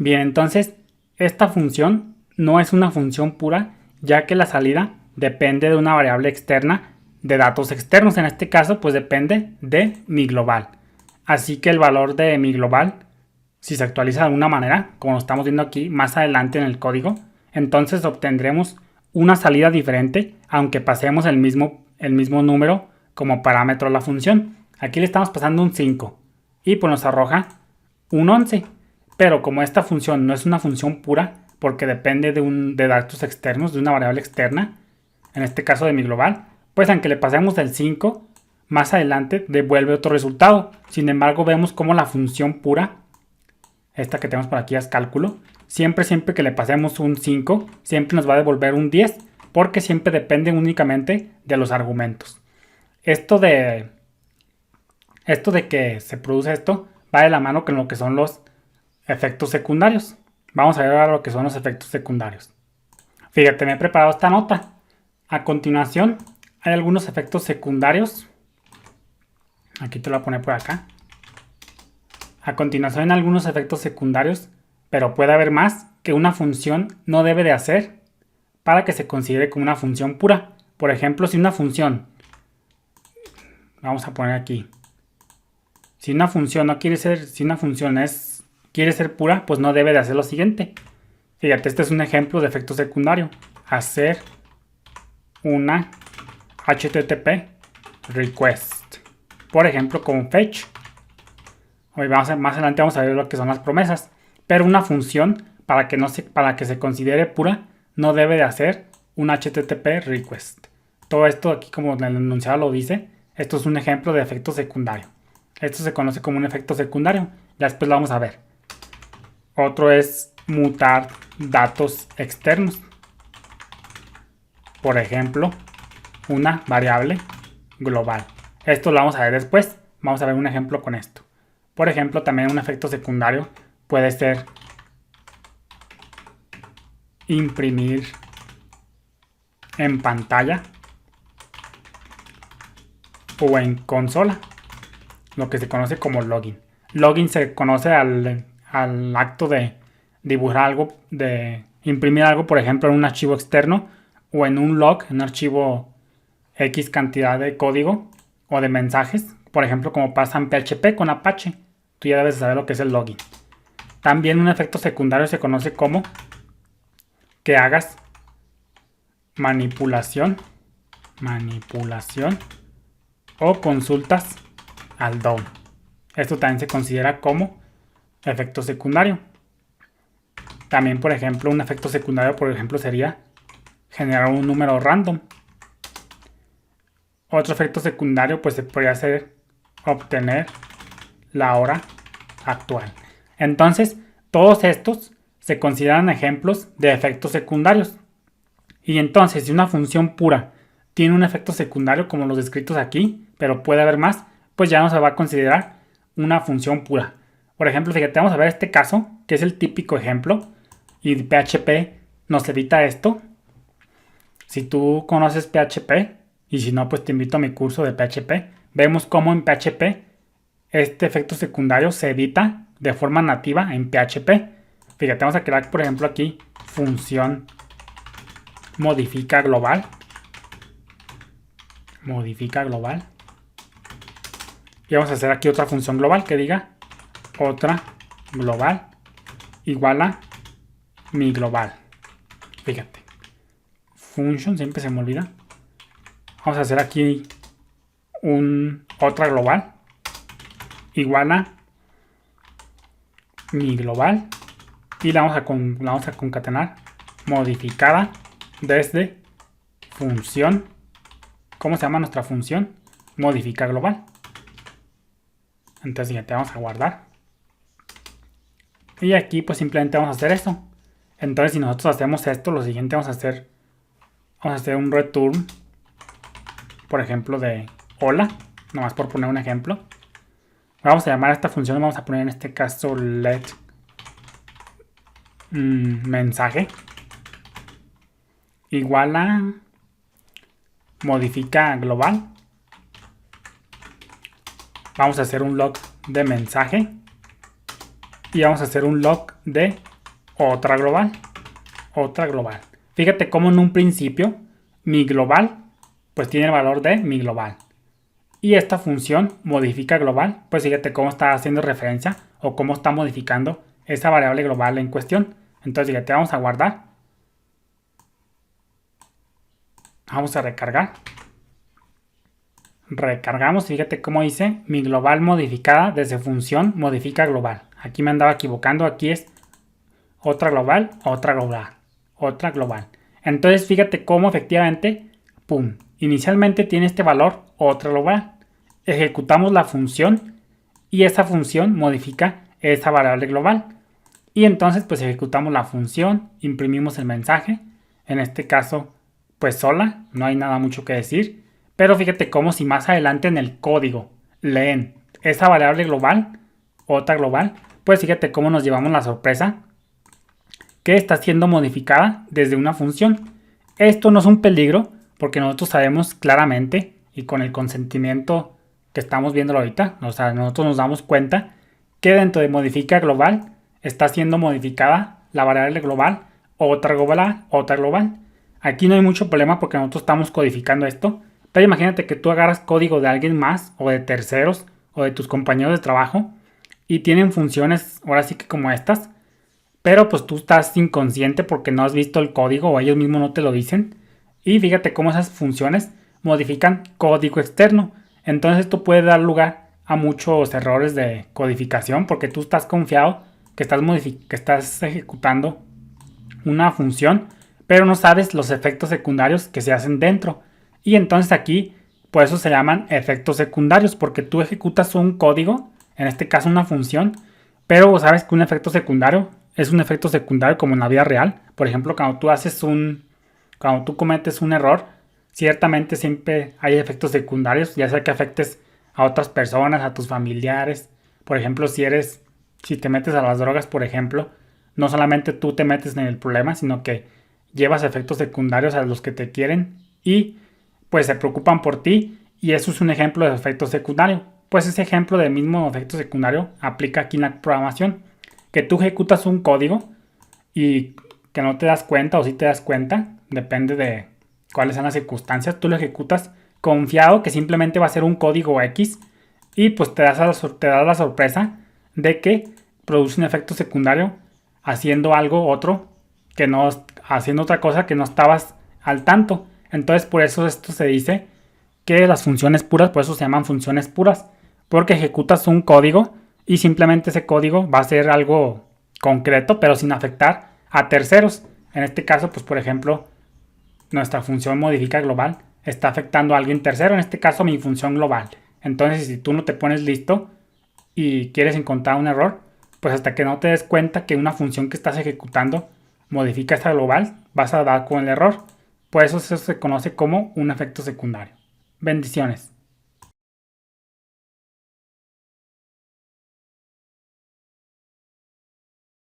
Bien, entonces esta función no es una función pura, ya que la salida depende de una variable externa de datos externos. En este caso, pues depende de mi global. Así que el valor de mi global, si se actualiza de alguna manera, como lo estamos viendo aquí más adelante en el código, entonces obtendremos una salida diferente, aunque pasemos el mismo número como parámetro a la función. Aquí le estamos pasando un 5 y pues nos arroja un 11. Pero como esta función no es una función pura, porque depende de datos externos, de una variable externa, en este caso de mi global, pues aunque le pasemos el 5, más adelante devuelve otro resultado. Sin embargo, vemos como la función pura, esta que tenemos por aquí es cálculo, siempre que le pasemos un 5, siempre nos va a devolver un 10, porque siempre depende únicamente de los argumentos. Esto de que se produce esto va de la mano con lo que son los efectos secundarios. Vamos a ver ahora lo que son los efectos secundarios. Fíjate, me he preparado esta nota. A continuación, hay algunos efectos secundarios. Aquí te lo voy a poner por acá. A continuación, hay algunos efectos secundarios, pero puede haber más que una función no debe de hacer para que se considere como una función pura. Por ejemplo, si una función, vamos a poner aquí, si una función no quiere ser, si una función quiere ser pura, pues no debe de hacer lo siguiente. Fíjate, este es un ejemplo de efecto secundario. Hacer una HTTP request. Por ejemplo, con fetch. Hoy más adelante vamos a ver lo que son las promesas. Pero una función, para que se considere pura, no debe de hacer un HTTP request. Todo esto aquí, como el enunciado lo dice, esto es un ejemplo de efecto secundario. Esto se conoce como un efecto secundario. Ya después lo vamos a ver. Otro es mutar datos externos. Por ejemplo, una variable global. Esto lo vamos a ver después. Vamos a ver un ejemplo con esto. Por ejemplo, también un efecto secundario puede ser imprimir en pantalla o en consola, lo que se conoce como login. Login se conoce al acto de dibujar algo, de imprimir algo, por ejemplo, en un archivo externo o en un log, en un archivo X cantidad de código o de mensajes, por ejemplo, como pasa en PHP con Apache. Tú ya debes saber lo que es el login. También un efecto secundario se conoce como que hagas manipulación o consultas al DOM. Esto también se considera como efecto secundario. También, por ejemplo, un efecto secundario, por ejemplo, sería generar un número random. Otro efecto secundario, pues, podría ser obtener la hora actual. Entonces, todos estos se consideran ejemplos de efectos secundarios. Y entonces, si una función pura tiene un efecto secundario como los descritos aquí, pero puede haber más, pues ya no se va a considerar una función pura. Por ejemplo, fíjate, vamos a ver este caso, que es el típico ejemplo, y PHP nos evita esto. Si tú conoces PHP, y si no, pues te invito a mi curso de PHP, vemos cómo en PHP este efecto secundario se edita de forma nativa en PHP. Fíjate, vamos a crear, por ejemplo, aquí función modifica global. Y vamos a hacer aquí otra función global que diga otra global igual a mi global. Fíjate. Function, siempre se me olvida. Vamos a hacer aquí otra global igual a mi global. Y la vamos a concatenar modificada desde función. ¿Cómo se llama nuestra función? Modifica global. Entonces, siguiente, vamos a guardar. Y aquí pues simplemente vamos a hacer esto. Entonces, si nosotros hacemos esto, lo siguiente vamos a hacer un return, por ejemplo, de hola, nomás por poner un ejemplo. Vamos a llamar a esta función, vamos a poner en este caso let mensaje igual a modifica global. Vamos a hacer un log de mensaje y vamos a hacer un log de otra global, otra global. Fíjate cómo en un principio mi global pues tiene el valor de mi global. Y esta función modifica global, pues fíjate cómo está haciendo referencia o cómo está modificando esa variable global en cuestión. Entonces fíjate, vamos a guardar. Vamos a recargar. Recargamos, fíjate cómo dice mi global modificada desde función modifica global. Aquí me andaba equivocando, aquí es otra global, otra global, otra global. Entonces fíjate cómo efectivamente, pum, inicialmente tiene este valor otra global. Ejecutamos la función y esa función modifica esa variable global. Y entonces pues ejecutamos la función, imprimimos el mensaje, en este caso pues sola, no hay nada mucho que decir. Pero fíjate cómo si más adelante en el código leen esa variable global, otra global, pues fíjate cómo nos llevamos la sorpresa que está siendo modificada desde una función. Esto no es un peligro porque nosotros sabemos claramente y con el consentimiento que estamos viendo ahorita, o sea, nosotros nos damos cuenta que dentro de modifica global está siendo modificada la variable global, otra global, otra global. Aquí no hay mucho problema porque nosotros estamos codificando esto. Pero imagínate que tú agarras código de alguien más o de terceros o de tus compañeros de trabajo y tienen funciones ahora sí que como estas, pero pues tú estás inconsciente porque no has visto el código o ellos mismos no te lo dicen. Y fíjate cómo esas funciones modifican código externo. Entonces esto puede dar lugar a muchos errores de codificación porque tú estás confiado que estás ejecutando una función, pero no sabes los efectos secundarios que se hacen dentro. Y entonces aquí, por eso se llaman efectos secundarios, porque tú ejecutas un código, en este caso una función, pero sabes que un efecto secundario es un efecto secundario como en la vida real. Por ejemplo, cuando tú cometes un error, ciertamente siempre hay efectos secundarios, ya sea que afectes a otras personas, a tus familiares. Por ejemplo, si te metes a las drogas, por ejemplo, no solamente tú te metes en el problema, sino que llevas efectos secundarios a los que te quieren y pues se preocupan por ti, y eso es un ejemplo de efecto secundario. Pues ese ejemplo del mismo efecto secundario aplica aquí en la programación, que tú ejecutas un código y que no te das cuenta o si te das cuenta, depende de cuáles sean las circunstancias, tú lo ejecutas confiado que simplemente va a ser un código X y pues te das la sorpresa de que produce un efecto secundario haciendo algo otro, haciendo otra cosa que no estabas al tanto. Entonces por eso esto se dice que las funciones puras, por eso se llaman funciones puras, porque ejecutas un código y simplemente ese código va a ser algo concreto, pero sin afectar a terceros. En este caso, pues por ejemplo, nuestra función modifica global está afectando a alguien tercero, en este caso mi función global. Entonces si tú no te pones listo y quieres encontrar un error, pues hasta que no te des cuenta que una función que estás ejecutando modifica esta global, vas a dar con el error. Por eso se conoce como un efecto secundario. Bendiciones.